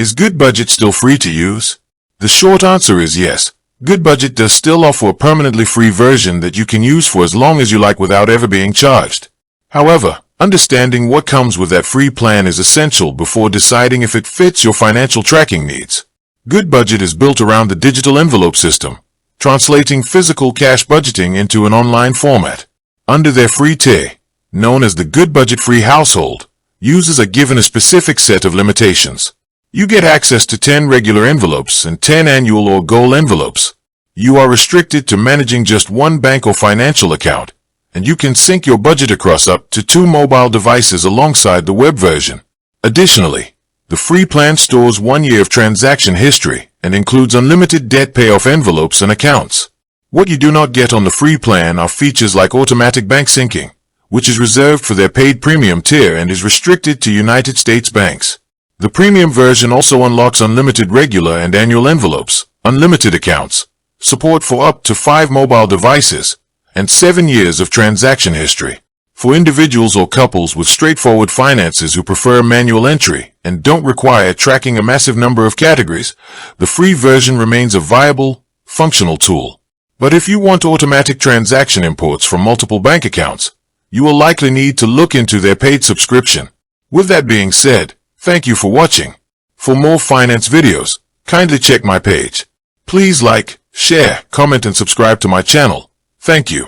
Is Goodbudget still free to use? The short answer is yes. Goodbudget does still offer a permanently free version that you can use for as long as you like without ever being charged. However, understanding what comes with that free plan is essential before deciding if it fits your financial tracking needs. Goodbudget is built around the digital envelope system, translating physical cash budgeting into an online format. Under their free tier, known as the Goodbudget Free Household, users are given a specific set of limitations. You get access to 10 regular envelopes and 10 annual or goal envelopes. You are restricted to managing just one bank or financial account, and you can sync your budget across up to 2 mobile devices alongside the web version. Additionally, the free plan stores 1 year of transaction history and includes unlimited debt payoff envelopes and accounts. What you do not get on the free plan are features like automatic bank syncing, which is reserved for their paid premium tier and is restricted to United States banks. The premium version also unlocks unlimited regular and annual envelopes, unlimited accounts, support for up to 5 mobile devices, and 7 years of transaction history. For individuals or couples with straightforward finances who prefer manual entry and don't require tracking a massive number of categories, the free version remains a viable, functional tool. But if you want automatic transaction imports from multiple bank accounts, you will likely need to look into their paid subscription. With that being said, thank you for watching. For more finance videos, kindly check my page. Please like, share, comment and subscribe to my channel. Thank you.